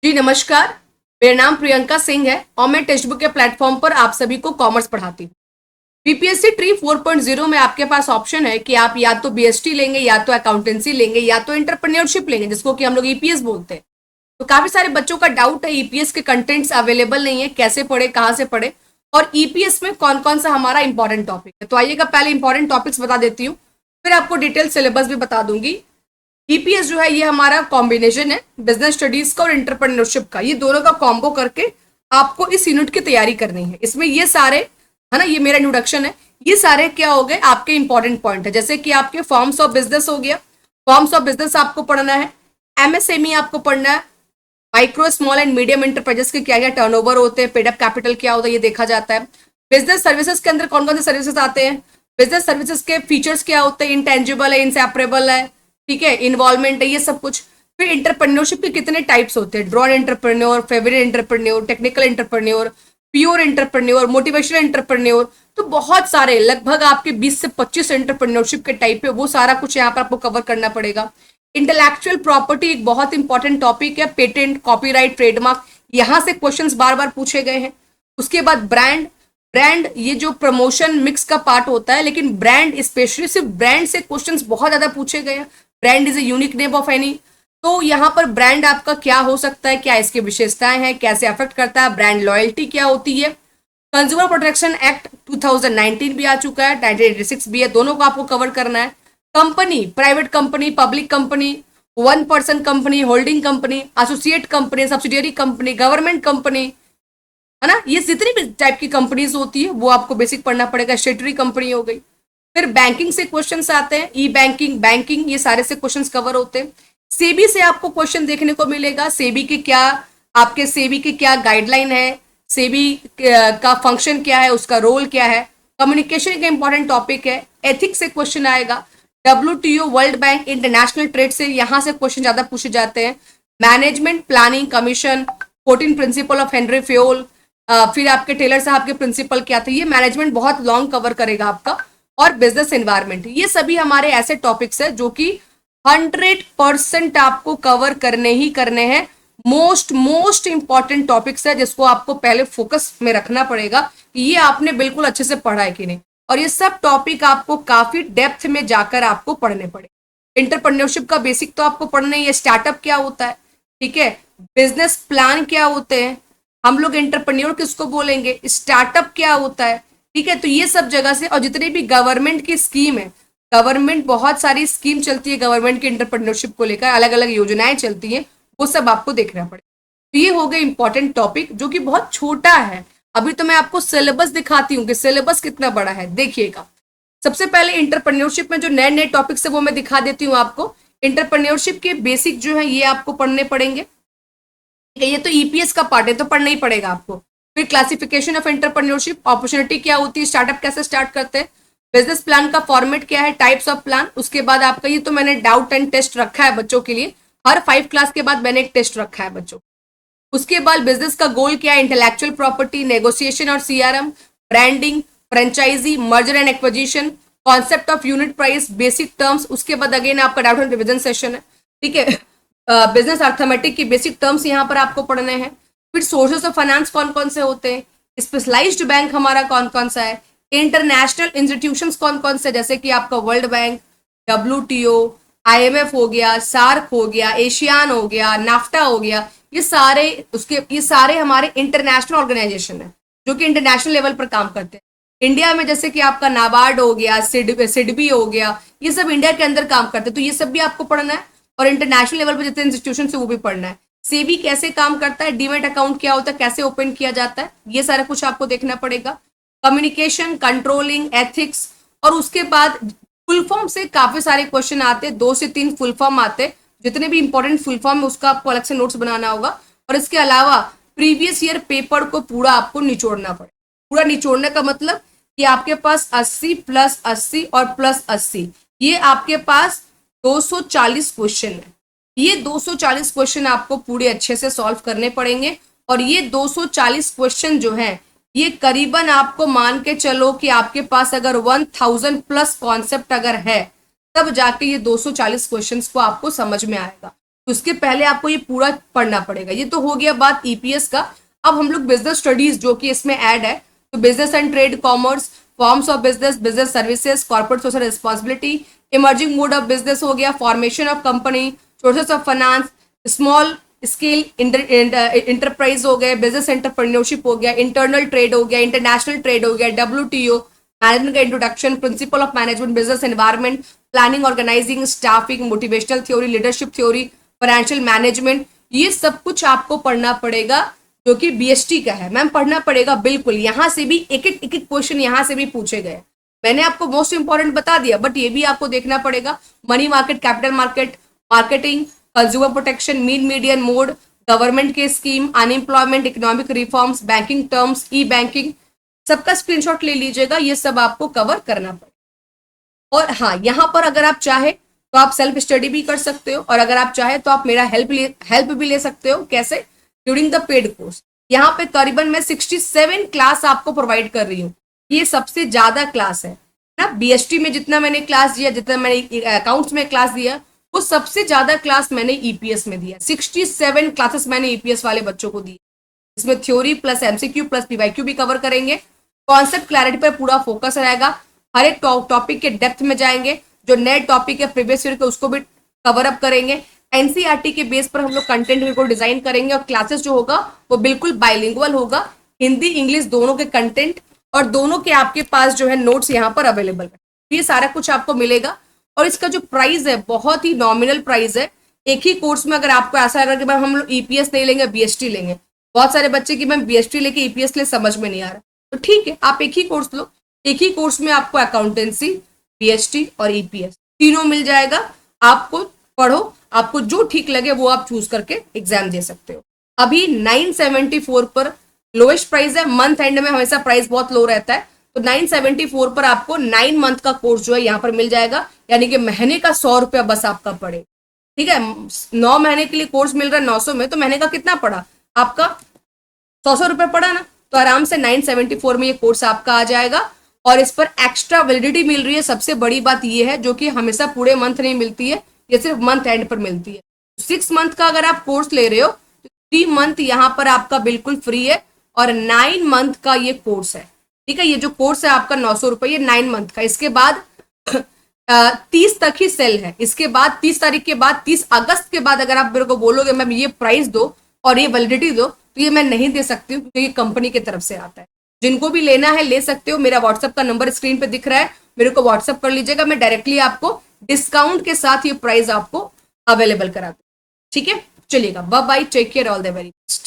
जी नमस्कार। मेरा नाम प्रियंका सिंह है और मैं टेक्स्ट बुक के प्लेटफॉर्म पर आप सभी को कॉमर्स पढ़ाती हूँ। बीपीएससी ट्री 4.0 में आपके पास ऑप्शन है कि आप या तो बीएसटी लेंगे, या तो अकाउंटेंसी लेंगे, या तो एंटरप्रेन्योरशिप लेंगे, जिसको कि हम लोग ईपीएस बोलते हैं। तो काफी सारे बच्चों का डाउट है ईपीएस के कंटेंट्स अवेलेबल नहीं है, कैसे पढ़े, कहाँ से पढ़े, और ईपीएस में कौन कौन सा हमारा इंपॉर्टेंट टॉपिक है। तो आइएगा पहले इंपॉर्टेंट टॉपिक्स बता देती हूँ, फिर आपको डिटेल सिलेबस भी बता दूंगी। ईपीएस जो है ये हमारा कॉम्बिनेशन है बिजनेस स्टडीज का और एंटरप्रेन्योरशिप का, ये दोनों का कॉम्बो करके आपको इस यूनिट की तैयारी करनी है। इसमें ये सारे है ना, ये मेरा इंट्रोडक्शन है, ये सारे क्या हो गए आपके इंपॉर्टेंट पॉइंट है। जैसे कि आपके फॉर्म्स ऑफ बिजनेस हो गया, फॉर्म्स ऑफ बिजनेस आपको पढ़ना है, एमएसएमई आपको पढ़ना है, micro small and medium enterprises के क्या क्या टर्नओवर होते हैं, पेड अप कैपिटल क्या होता है ये देखा जाता है। बिजनेस सर्विसेज के अंदर कौन कौन से सर्विसेज आते हैं, बिजनेस सर्विसेज के फीचर्स क्या होते हैं, इंटेंजिबल है, इनसेपरेबल है, ठीक है, इन्वॉल्वमेंट है, ये सब कुछ। फिर इंटरप्रेन्योरशिप के कितने टाइप्स होते हैं, drawn entrepreneur, favourite entrepreneur, technical entrepreneur, pure entrepreneur, motivational entrepreneur. तो बहुत सारे, लगभग आपके 20 से 25 एंटरप्रेन्योरशिप के टाइप है, वो सारा कुछ यहाँ पर आपको कवर करना पड़ेगा। इंटेलेक्चुअल प्रॉपर्टी एक बहुत इंपॉर्टेंट टॉपिक है, पेटेंट, कॉपीराइट, ट्रेडमार्क, यहाँ से क्वेश्चंस बार बार पूछे गए हैं। उसके बाद ब्रांड, ब्रांड ये जो प्रमोशन मिक्स का पार्ट होता है, लेकिन ब्रांड स्पेशली सिर्फ ब्रांड से क्वेश्चंस बहुत ज्यादा पूछे गए हैं। Brand is a unique name of any, तो यहाँ पर ब्रांड आपका क्या हो सकता है, क्या इसकी विशेषताएं हैं, कैसे अफेक्ट करता है, ब्रांड लॉयल्टी क्या होती है। कंज्यूमर प्रोटेक्शन एक्ट 2019 भी आ चुका है, 1986 भी है, दोनों को आपको कवर करना है। Company, private company, public company, one person company, holding company, associate company, subsidiary company, government company, है ना, ये जितनी भी टाइप की कंपनीज होती है वो आपको बेसिक पढ़ना पड़ेगा। स्टेटरी कंपनी हो गई। फिर बैंकिंग से क्वेश्चंस आते हैं, ई बैंकिंग, बैंकिंग, ये सारे से क्वेश्चंस कवर होते हैं। सेबी से आपको क्वेश्चन देखने को मिलेगा, सेबी के क्या, आपके सेबी की क्या गाइडलाइन है, सेबी का फंक्शन क्या है, उसका रोल क्या है। कम्युनिकेशन का इंपॉर्टेंट टॉपिक है। एथिक्स से क्वेश्चन आएगा। WTO, world bank, international trade से यहाँ से क्वेश्चन ज्यादा पूछे जाते हैं। Management, planning, commission, 14 principle of Henry Fayol, फिर आपके टेलर साहब के प्रिंसिपल क्या थे, ये मैनेजमेंट बहुत लॉन्ग कवर करेगा आपका। और बिजनेस एनवायरनमेंट, ये सभी हमारे ऐसे टॉपिक्स है जो कि 100% आपको कवर करने ही करने हैं। मोस्ट इंपॉर्टेंट टॉपिक्स है जिसको आपको पहले फोकस में रखना पड़ेगा कि ये आपने बिल्कुल अच्छे से पढ़ा है कि नहीं, और ये सब टॉपिक आपको काफी डेप्थ में जाकर आपको पढ़ने पड़े। एंटरप्रेन्योरशिप का बेसिक तो आपको पढ़ना ही है, स्टार्टअप क्या होता है, ठीक है, बिजनेस प्लान क्या होते हैं, हम लोग एंटरप्रेन्योर किसको बोलेंगे, स्टार्टअप क्या होता है, ठीक है। तो ये सब जगह से, और जितनी भी गवर्नमेंट की स्कीम है, गवर्नमेंट बहुत सारी स्कीम चलती है गवर्नमेंट की एंटरप्रेन्योरशिप को लेकर, अलग अलग योजनाएं चलती हैं, वो सब आपको देखना पड़ेगा। तो ये हो गए इंपॉर्टेंट टॉपिक जो कि बहुत छोटा है। अभी तो मैं आपको सिलेबस दिखाती हूँ कि सिलेबस कितना बड़ा है, देखिएगा। सबसे पहले इंटरप्रेन्योरशिप में जो नए नए टॉपिक्स है वो मैं दिखा देती हूँ आपको। इंटरप्रेन्योरशिप के बेसिक जो है ये आपको पढ़ने पड़ेंगे, ये तो ईपीएस का पार्ट है तो पढ़ना ही पड़ेगा आपको। फिर क्लासिफिकेशन ऑफ एंटरप्रेन्योरशिप, अपॉर्चुनिटी क्या होती है, स्टार्टअप कैसे स्टार्ट करते हैं, बिजनेस प्लान का फॉर्मेट क्या है, टाइप्स ऑफ प्लान। उसके बाद आपका ये तो मैंने डाउट एंड टेस्ट रखा है बच्चों के लिए, हर 5 क्लास के बाद मैंने एक टेस्ट रखा है बच्चों। उसके बाद बिजनेस का गोल क्या है, इंटेलेक्चुअल प्रॉपर्टी, नेगोशिएशन और CRM, branding, franchisee, merger and acquisition, concept of unit price, basic terms. उसके बाद अगेन आपका डाउट एंड रिविजन सेशन है, ठीक है। बिजनेस अर्थमेटिक की बेसिक टर्म्स यहाँ पर आपको पढ़ने हैं। फिर सोर्सेस ऑफ फाइनेंस कौन कौन से होते हैं, स्पेशलाइज्ड बैंक हमारा कौन कौन सा है, इंटरनेशनल इंस्टीट्यूशंस कौन कौन से, जैसे कि आपका वर्ल्ड बैंक, WTO, IMF हो गया, सार्क हो गया, एशियान हो गया, नाफ्टा हो गया, ये सारे हमारे इंटरनेशनल ऑर्गेनाइजेशन है जो कि इंटरनेशनल लेवल पर काम करते हैं। इंडिया में जैसे कि आपका नाबार्ड हो गया, सिडबी हो गया, ये सब इंडिया के अंदर काम करते हैं, तो ये सब भी आपको पढ़ना है। और इंटरनेशनल लेवल पर जितने इंस्टीट्यूशन है वो भी पढ़ना है। सेबी कैसे काम करता है, डीमेट अकाउंट क्या होता है, कैसे ओपन किया जाता है, ये सारा कुछ आपको देखना पड़ेगा। कम्युनिकेशन, कंट्रोलिंग, एथिक्स, और उसके बाद फुल फॉर्म से काफी सारे क्वेश्चन आते हैं, 2 से 3 फुल फॉर्म आते हैं। जितने भी इंपॉर्टेंट फुल फॉर्म है उसका आपको अलग से नोट्स बनाना होगा। और इसके अलावा प्रीवियस ईयर पेपर को पूरा आपको निचोड़ना पड़े। पूरा निचोड़ने का मतलब कि आपके पास 80 + 80 और +80, ये आपके पास 240 क्वेश्चन है। ये 240 क्वेश्चन आपको पूरे अच्छे से सॉल्व करने पड़ेंगे। और ये 240 क्वेश्चन जो है, ये करीबन आपको मान के चलो कि आपके पास अगर 1000+ कॉन्सेप्ट अगर है, तब जाके ये 240 क्वेश्चंस को आपको समझ में आएगा। तो उसके पहले आपको ये पूरा पढ़ना पड़ेगा। ये तो हो गया बात ईपीएस का। अब हम लोग बिजनेस स्टडीज जो कि इसमें ऐड है, तो business and trade, commerce, forms of business, business services, corporate social responsibility, emerging mode of business हो गया, formation of company, sources of finance, small scale enterprise हो गए, बिजनेस एंटरप्रेन्योरशिप हो गया, इंटरनल ट्रेड हो गया, इंटरनेशनल ट्रेड हो गया, WTO, मैनेजमेंट का introduction, principle of management, business environment, planning, organising, staffing, motivational theory, leadership theory, financial management, ये सब कुछ आपको पढ़ना पड़ेगा जो कि बीएसटी का है। मैम पढ़ना पड़ेगा बिल्कुल, यहां से भी एक एक क्वेश्चन यहां से भी पूछे गए। मैंने आपको मोस्ट इंपॉर्टेंट बता दिया, बट ये भी आपको देखना पड़ेगा। Money market, capital market, marketing, consumer protection, mean median mode, government के scheme, unemployment, economic reforms, banking terms, e banking, सबका स्क्रीनशॉट ले लीजिएगा। ये सब आपको कवर करना पड़ेगा। और हाँ, यहाँ पर अगर आप चाहे तो आप सेल्फ स्टडी भी कर सकते हो, और अगर आप चाहे तो आप मेरा हेल्प भी ले सकते हो। कैसे? During the paid course. यहाँ पे करीबन मैं 67 क्लास आपको प्रोवाइड कर रही हूँ। ये सबसे ज्यादा क्लास है ना, बीएसटी में जितना मैंने क्लास दिया, जितना मैंने अकाउंट्स में क्लास दिया, वो सबसे ज्यादा क्लास मैंने ईपीएस में दिया। 67 क्लासेस मैंने ईपीएस वाले बच्चों को दी। इसमें theory plus MCQ plus PYQ भी कवर करेंगे। कॉन्सेप्ट क्लैरिटी पर पूरा फोकस रहेगा। हर एक टॉपिक के डेप्थ में जाएंगे। जो नए टॉपिक है प्रीवियस ईयर के, उसको भी कवर अप करेंगे। एनसीईआरटी के बेस पर हम लोग कंटेंट को डिजाइन करेंगे, और क्लासेस जो होगा वो बिल्कुल बाइलिंगुअल होगा, हिंदी इंग्लिश दोनों के कंटेंट, और दोनों के आपके पास जो है नोट्स यहाँ पर अवेलेबल है। ये सारा कुछ आपको मिलेगा। और इसका जो प्राइस है बहुत ही नॉमिनल प्राइस है। एक ही कोर्स में अगर आपको ऐसा लगा कि मैम हम लोग ईपीएस नहीं लेंगे, बीएसटी लेंगे, बहुत सारे बच्चे की मैम बीएसटी लेके ईपीएस ले, समझ में नहीं आ रहा, तो ठीक है आप एक ही कोर्स लो। एक ही कोर्स में आपको अकाउंटेंसी, बीएसटी और ईपीएस तीनों मिल जाएगा। आपको पढ़ो, आपको जो ठीक लगे वो आप चूज करके एग्जाम दे सकते हो। अभी 974 पर लोएस्ट प्राइस है। मंथ एंड में हमेशा प्राइस बहुत लो रहता है, तो 974 पर आपको 9 मंथ का कोर्स जो है यहाँ पर मिल जाएगा। यानी कि महीने का 100 रुपया बस आपका पड़े। ठीक है, 9 महीने के लिए कोर्स मिल रहा है 900 में, तो महीने का कितना पड़ा आपका? 100 रुपये पड़ा ना। तो आराम से 974 में ये कोर्स आपका आ जाएगा। और इस पर एक्स्ट्रा वैलिडिटी मिल रही है। सबसे बड़ी बात ये है, जो कि हमेशा पूरे मंथ नहीं मिलती है, ये सिर्फ मंथ एंड पर मिलती है। 6 मंथ का अगर आप कोर्स ले रहे हो तो 3 मंथ यहाँ पर आपका बिल्कुल फ्री है, और 9 मंथ का ये कोर्स है। ठीक है, ये जो कोर्स है आपका 900 रुपये, ये 9 मंथ का। इसके बाद 30 तक ही सेल है। इसके बाद 30 तारीख के बाद, 30 अगस्त के बाद अगर आप मेरे को बोलोगे मैम ये प्राइस दो और ये वैलिडिटी दो, तो ये मैं नहीं दे सकती हूँ, क्योंकि ये कंपनी की तरफ से आता है। जिनको भी लेना है ले सकते हो। मेरा व्हाट्सएप का नंबर स्क्रीन पे दिख रहा है, मेरे को व्हाट्सएप कर लीजिएगा। मैं डायरेक्टली आपको डिस्काउंट के साथ ये प्राइस आपको अवेलेबल करा दूँ। ठीक है, चलिएगा, bye bye, take care, all the very best.